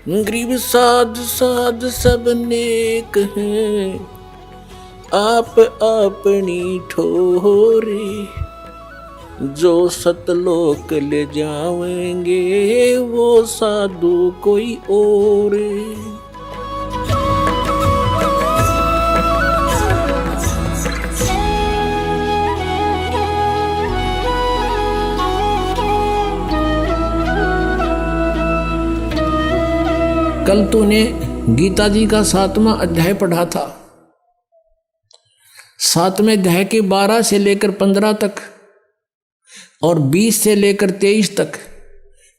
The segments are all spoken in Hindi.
गरीब साध साध सब नेक हैं, आप अपनी ठोरे, जो सतलोक ले जाएंगे वो साधु कोई और। कल तूने गीता जी का 7वां अध्याय पढ़ा था। 7वें अध्याय के 12 से लेकर 15 तक और 20 से लेकर 23 तक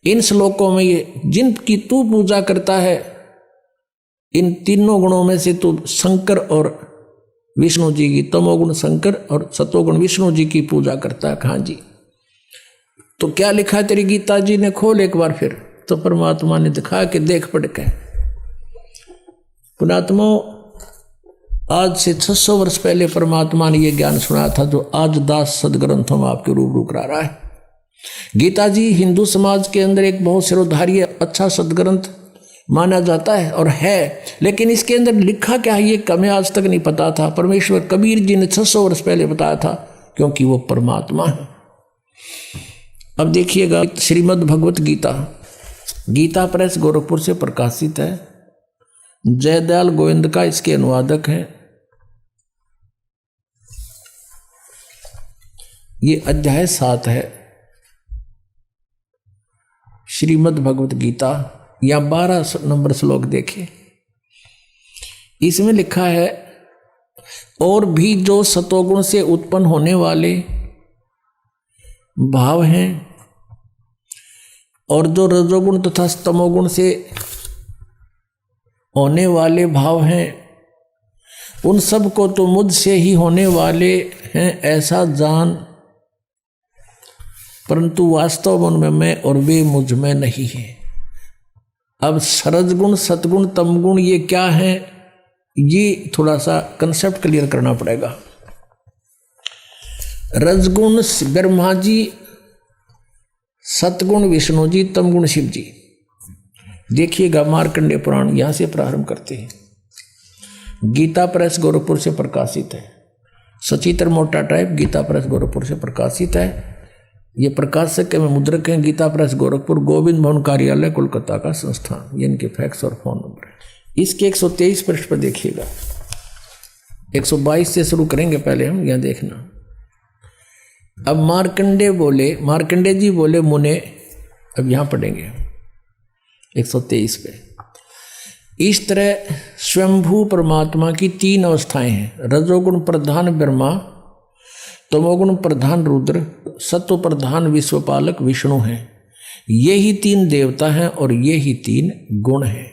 इन श्लोकों में ये जिनकी तू पूजा करता है, इन तीनों गुणों में से तू शंकर और विष्णु जी की, तमोगुण शंकर और सतोगुण विष्णु जी की पूजा करता है। हाँ जी, तो क्या लिखा है तेरी गीता जी ने? खोल एक बार फिर। तो परमात्मा ने दिखा के देख पढ़ के। पुणात्मा, आज से 600 वर्ष पहले परमात्मा ने यह ज्ञान सुनाया था जो आज दास सदग्रंथों में आपके रूबरू करा रहा है। गीता जी हिंदू समाज के अंदर एक बहुत सिरोधार्य अच्छा सदग्रंथ माना जाता है और है, लेकिन इसके अंदर लिखा क्या है ये हमें आज तक नहीं पता था। परमेश्वर कबीर जी ने 600 वर्ष पहले बताया था, क्योंकि वो परमात्मा है। अब देखिएगा, श्रीमद् भगवत गीता, गीता प्रेस गोरखपुर से प्रकाशित है। जयदयाल गोविंद का इसके अनुवादक है। ये अध्याय 7 है श्रीमद् भगवत गीता, या 12 नंबर श्लोक देखें। इसमें लिखा है, और भी जो सतोगुण से उत्पन्न होने वाले भाव हैं और जो रजोगुण तथा तमोगुण से होने वाले भाव हैं, उन सब को तो मुझसे ही होने वाले हैं ऐसा जान, परंतु वास्तव उनमें मैं और वे मुझ में नहीं है। अब रजगुण सतगुण तमगुण ये क्या है, ये थोड़ा सा कंसेप्ट क्लियर करना पड़ेगा। रजगुण ब्रह्मा जी, सतगुण विष्णु जी, तमगुण शिव जी। देखिएगा मार्कंडेय पुराण, यहां से प्रारंभ करते हैं। गीता प्रेस गोरखपुर से प्रकाशित है। सचित्र मोटा टाइप गीता प्रेस गोरखपुर से प्रकाशित है। ये प्रकाशक में मुद्रक हैं गीता प्रेस गोरखपुर, गोविंद भवन कार्यालय कोलकाता का संस्थान। ये इनके फैक्स और फोन नंबर है। इसके 123 पृष्ठ पर देखिएगा। 122 से शुरू करेंगे पहले हम, यहां देखना। अब मार्कंडे जी बोले मुने, अब यहां पढ़ेंगे 123 पे। इस तरह स्वयंभू परमात्मा की 3 अवस्थाएं हैं। रजोगुण प्रधान ब्रह्मा, तमोगुण प्रधान रुद्र, सत्व प्रधान विश्वपालक विष्णु हैं। ये ही 3 देवता हैं और ये ही 3 गुण हैं।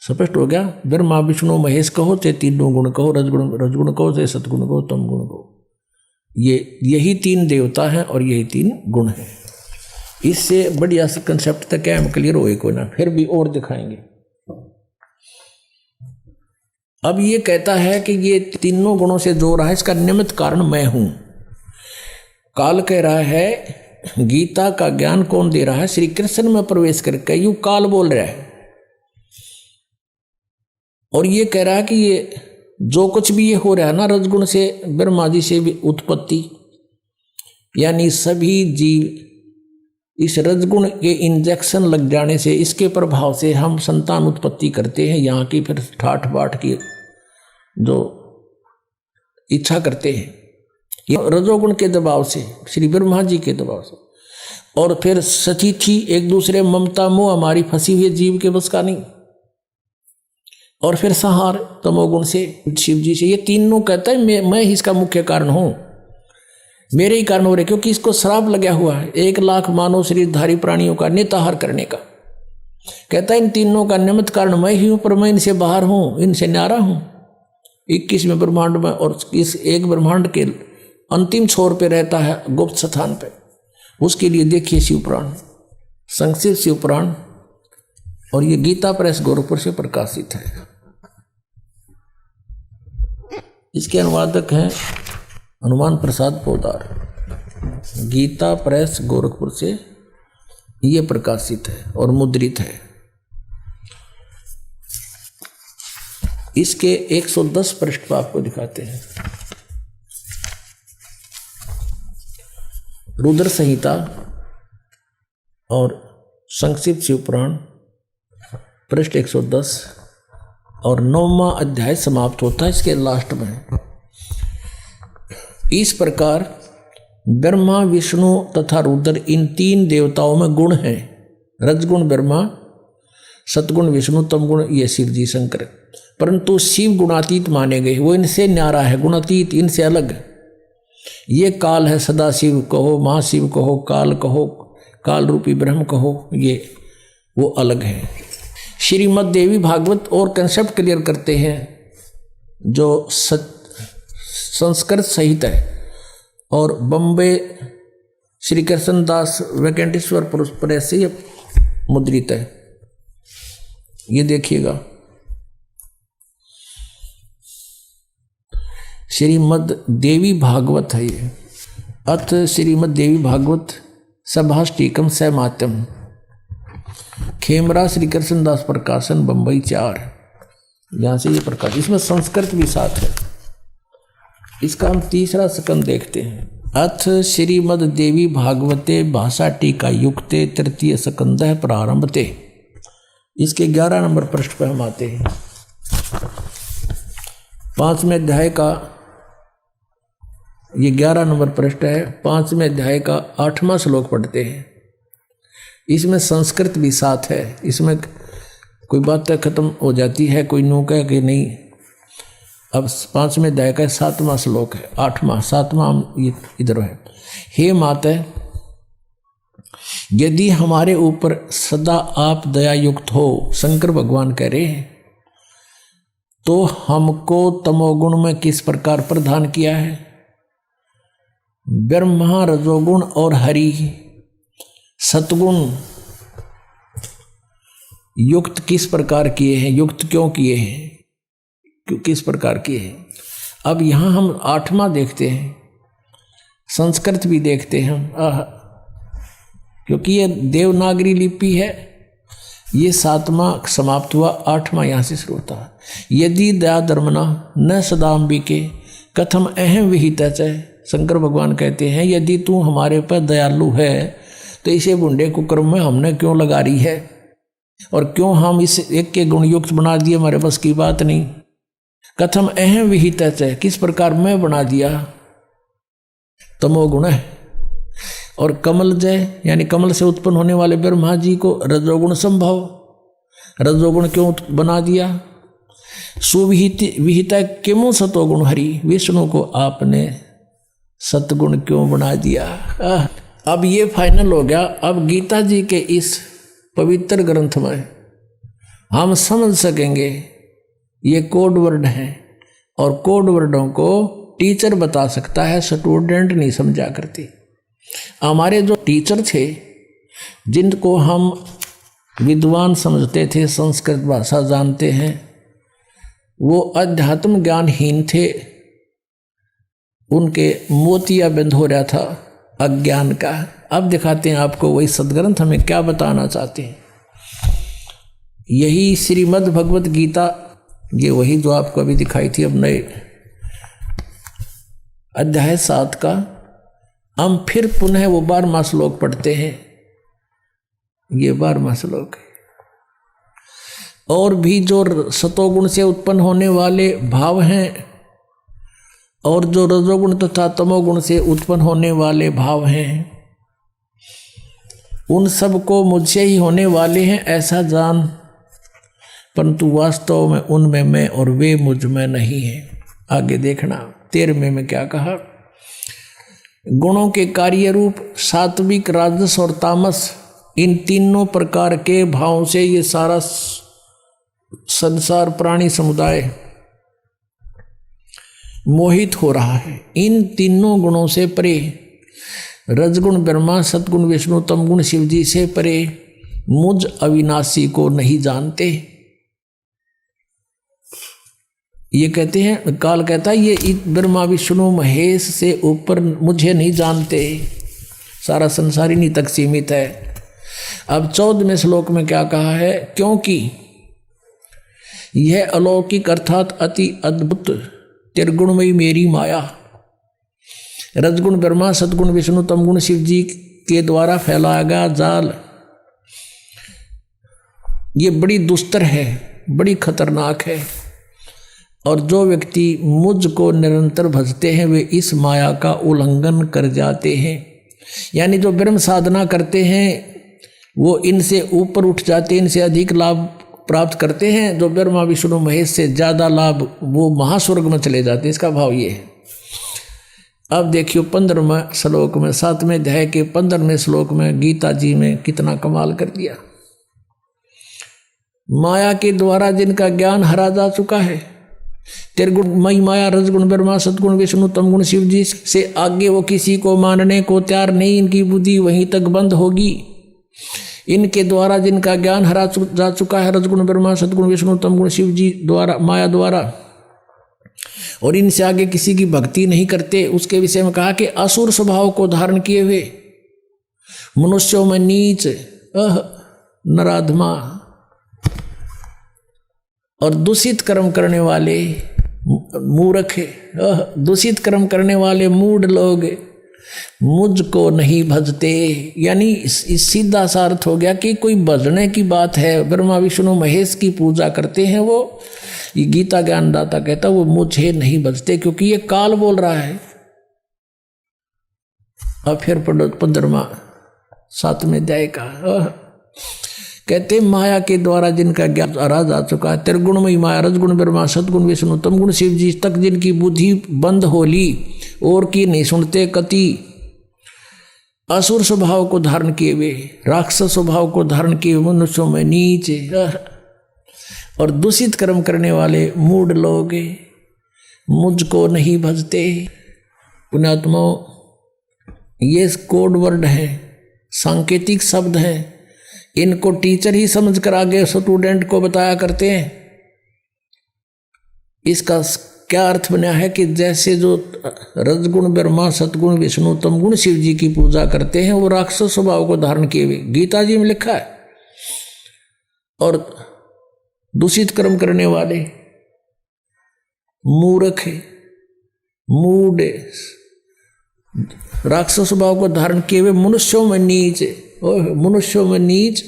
स्पष्ट हो गया? ब्रह्मा विष्णु महेश कहो चाहे तीनों गुण कहो, रजगुण कहो चाहे सतगुण कहो, तमगुण कहो, यही 3 देवता हैं और यही 3 गुण हैं। इससे बढ़िया से कंसेप्ट तक क्या हम क्लियर होए को ना, फिर भी और दिखाएंगे। अब ये कहता है कि ये तीनों गुणों से जो रहा है इसका निमित्त कारण मैं हूं। काल कह रहा है, गीता का ज्ञान कौन दे रहा है? श्री कृष्ण में प्रवेश करके यू काल बोल रहा है और ये कह रहा है कि ये जो कुछ भी ये हो रहा है ना, रजगुण से ब्रह्मा जी से भी उत्पत्ति, यानी सभी जीव इस रजगुण के इंजेक्शन लग जाने से, इसके प्रभाव से हम संतान उत्पत्ति करते हैं। यहाँ की फिर ठाठ बाट की जो इच्छा करते हैं, ये रजोगुण के दबाव से, श्री ब्रह्मा जी के दबाव से। और फिर सती थी एक दूसरे ममता मोह हमारी फंसी हुई जीव के बस का नहीं। और फिर संहार तमोगुण से, शिव जी से। ये तीनों कहता है मैं ही इसका मुख्य कारण हूं, मेरे ही कारण हो रहे, क्योंकि इसको श्राप लगा हुआ है 1 लाख मानव शरीरधारी प्राणियों का निताहार करने का। कहता है इन तीनों का निमित्त कारण मैं ही हूं, पर मैं इनसे बाहर हूं, इनसे न्यारा हूं। 21वें ब्रह्मांड में, और इस एक ब्रह्मांड के अंतिम छोर पे रहता है गुप्त स्थान पे। उसके लिए देखिए शिवपुराण, संक्षिप्त शिवपुराण, और ये गीता प्रेस गोरखपुर से प्रकाशित है। इसके अनुवादक हैं हनुमान प्रसाद पोदार। गीता प्रेस गोरखपुर से ये प्रकाशित है और मुद्रित है। इसके 110 पृष्ठ पर आपको दिखाते हैं। रुद्र संहिता और संक्षिप्त शिवपुराण पृष्ठ 110 और 9वां अध्याय समाप्त होता है इसके लास्ट में। इस प्रकार ब्रह्मा, विष्णु तथा रुद्र इन 3 देवताओं में गुण हैं। रजगुण ब्रह्मा, सतगुण विष्णु, तमगुण ये शिव जी शंकर। परंतु शिव गुणातीत माने गए, वो इनसे न्यारा है, गुणातीत, इनसे अलग। ये काल है, सदा शिव कहो, महाशिव कहो, काल कहो, काल रूपी ब्रह्म कहो, ये वो अलग है। श्रीमद् देवी भागवत और कंसेप्ट क्लियर करते हैं जो संस्कृत सहित है, और बम्बे श्री कृष्ण दास वेंकटेश्वर प्रेस से मुद्रित है। ये देखिएगा, श्रीमद् देवी भागवत है ये। अथ श्रीमद् देवी भागवत सभाष्टिकम सैमात्यम, खेमरा श्री कृष्ण दास प्रकाशन, बम्बई 4। यहाँ से ये प्रकाश, इसमें संस्कृत भी साथ है। इसका हम तीसरा स्कंद देखते हैं। अथ श्रीमद् देवी भागवते भाषा टीका युक्ते तृतीय स्कंद प्रारंभते। इसके 11 नंबर पृष्ठ पर हम आते हैं। 5वें अध्याय का ये 11 नंबर पृष्ठ है। 5वें अध्याय का 8वां श्लोक पढ़ते हैं। इसमें संस्कृत भी साथ है। इसमें कोई बात खत्म हो जाती है, कोई नो कह कि नहीं। अब 5वें अध्याय का 7वां श्लोक है, 8वां 7वां इधर है। हे माता, यदि हमारे ऊपर सदा आप दया युक्त हो, शंकर भगवान कह रहे हैं, तो हमको तमोगुण में किस प्रकार प्रदान किया है? ब्रह्मा रजोगुण और हरि सतगुण युक्त किस प्रकार किए हैं? युक्त क्यों किए हैं? क्यों किस प्रकार किए हैं? अब यहाँ हम 8वां देखते हैं, संस्कृत भी देखते हैं हम, क्योंकि ये देवनागरी लिपि है। ये 7वां समाप्त हुआ, 8वां यहाँ से शुरू होता है। यदि दया धर्मना न सदाम्बिके कथम अहम विहित है। शंकर भगवान कहते हैं, यदि तू हमारे पर दयालु है तो इसे बुंडे कुकर्म में हमने क्यों लगा रही है, और क्यों हम इस एक के गुणयुक्त बना दिए? हमारे बस की बात नहीं। कथम अहम विहित है, किस प्रकार मैं बना दिया? तमोगुण है। और कमल जय यानी कमल से उत्पन्न होने वाले ब्रह्मा जी को रजोगुण संभव, रजोगुण क्यों बना दिया? सुविहित विहिता किमो सतोगुण हरि, विष्णु को आपने सतगुण क्यों बना दिया? अब ये फाइनल हो गया। अब गीता जी के इस पवित्र ग्रंथ में हम समझ सकेंगे ये कोड वर्ड हैं, और कोड वर्डों को टीचर बता सकता है, स्टूडेंट नहीं समझा करती। हमारे जो टीचर थे, जिनको हम विद्वान समझते थे, संस्कृत भाषा जानते हैं, वो अध्यात्म ज्ञानहीन थे। उनके मोतिया बंद हो रहा था अज्ञान का। अब दिखाते हैं आपको वही सदग्रंथ हमें क्या बताना चाहते हैं। यही श्रीमद् भगवत गीता, ये वही जो आपको अभी दिखाई थी। अब नए अध्याय 7 का हम फिर पुनः वो 12वां श्लोक पढ़ते हैं। ये 12वां श्लोक है। और भी जो सतोगुण से उत्पन्न होने वाले भाव हैं, और जो रजोगुण तथा तमोगुण से उत्पन्न होने वाले भाव हैं, उन सब को मुझसे ही होने वाले हैं ऐसा जान, परंतु वास्तव में उनमें मैं और वे मुझ में नहीं है। आगे देखना 13वें में क्या कहा? गुणों के कार्य रूप सात्विक, राजस और तामस, इन तीनों प्रकार के भावों से ये सारा संसार प्राणी समुदाय मोहित हो रहा है। इन तीनों गुणों से परे, रजगुण ब्रह्मा, सतगुण विष्णु, तमगुण शिव जी से परे मुझ अविनाशी को नहीं जानते। ये कहते हैं, काल कहता है, ये ब्रह्मा विष्णु महेश से ऊपर मुझे नहीं जानते। सारा संसार इन्हीं तक सीमित है। अब 14वें श्लोक में क्या कहा है? क्योंकि यह अलौकिक अर्थात अति अद्भुत त्रिगुणमयी मेरी माया, रजगुण ब्रह्मा, सदगुण विष्णु, तमगुण शिव जी के द्वारा फैलाया गया जाल, ये बड़ी दुस्तर है, बड़ी खतरनाक है। और जो व्यक्ति मुझको निरंतर भजते हैं वे इस माया का उल्लंघन कर जाते हैं। यानी जो ब्रह्म साधना करते हैं वो इनसे ऊपर उठ जाते हैं, इनसे अधिक लाभ प्राप्त करते हैं। जो ब्रह्मा विष्णु महेश से ज़्यादा लाभ वो महास्वर्ग में चले जाते हैं। इसका भाव ये है। अब देखियो 15वें श्लोक में, 7वें अध्याय के 15वें श्लोक में गीता जी में कितना कमाल कर दिया। माया के द्वारा जिनका ज्ञान हरा जा चुका है, त्रिगुण मई माया, रजगुण ब्रह्मा, सदगुण विष्णु, तमगुण शिव जी से आगे वो किसी को मानने को तैयार नहीं। इनकी बुद्धि वहीं तक बंद होगी। इनके द्वारा जिनका ज्ञान हरा जा चुका है, रजगुण ब्रह्मा, सदगुण विष्णु, तमगुण शिव जी द्वारा, माया द्वारा, और इनसे आगे किसी की भक्ति नहीं करते, उसके विषय में कहा कि असुर स्वभाव को धारण किए हुए, मनुष्यों में नीच, नराधमा और दूषित कर्म करने वाले मूर्ख, दूषित कर्म करने वाले मूढ़ लोग मुझको नहीं भजते। यानी इस सीधा सा अर्थ हो गया कि कोई भजने की बात है, ब्रह्मा विष्णु महेश की पूजा करते हैं वो, ये गीता ज्ञानदाता कहता वो मुझे नहीं भजते, क्योंकि ये काल बोल रहा है। अब फिर 15वां 7वें अध्याय का कहते माया के द्वारा जिनका ज्ञान हरा जा चुका है, त्रिगुणमयी माया, रजगुण ब्रह्मा, सदगुण विष्णु, तमगुण शिव जी तक जिनकी बुद्धि बंद हो ली और की नहीं सुनते कति, असुर स्वभाव को धारण किए हुए, राक्षस स्वभाव को धारण किए हुए, मनुष्यों में नीच और दूषित कर्म करने वाले मूढ़ लोग मुझको नहीं भजते। पुण्यात्मा, ये कोड वर्ड है, सांकेतिक शब्द है, इनको टीचर ही समझकर आगे स्टूडेंट को बताया करते हैं। इसका क्या अर्थ बना है कि जैसे जो रजगुण ब्रह्मा, सतगुण विष्णु, तमगुण शिव जी की पूजा करते हैं वो राक्षस स्वभाव को धारण किए हुए, गीता जी में लिखा है, और दूषित कर्म करने वाले मूर्ख, मूढ़, राक्षस स्वभाव को धारण किए हुए, मनुष्यों में नीच, मनुष्यों में नीच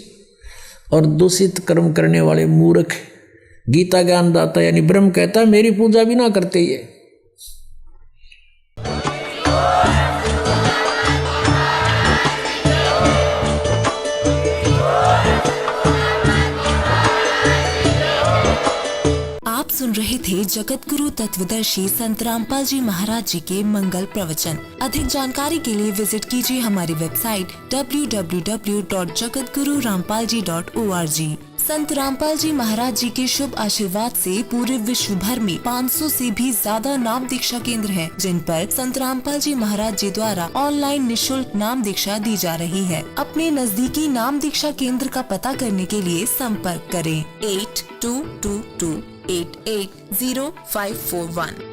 और दूषित कर्म करने वाले मूर्ख। गीता ज्ञानदाता यानी ब्रह्म कहता मेरी पूजा भी ना करते ये। आप सुन रहे थे जगत गुरु तत्वदर्शी संत रामपाल जी महाराज जी के मंगल प्रवचन। अधिक जानकारी के लिए विजिट कीजिए हमारी वेबसाइट www.jagatgururampalji.org। संत रामपाल जी महाराज जी के शुभ आशीर्वाद से पूरे विश्व भर में 500 से भी ज्यादा नाम दीक्षा केंद्र हैं, जिन पर संत रामपाल जी महाराज जी द्वारा ऑनलाइन निशुल्क नाम दीक्षा दी जा रही है। अपने नजदीकी नाम दीक्षा केंद्र का पता करने के लिए संपर्क करें 8222880541।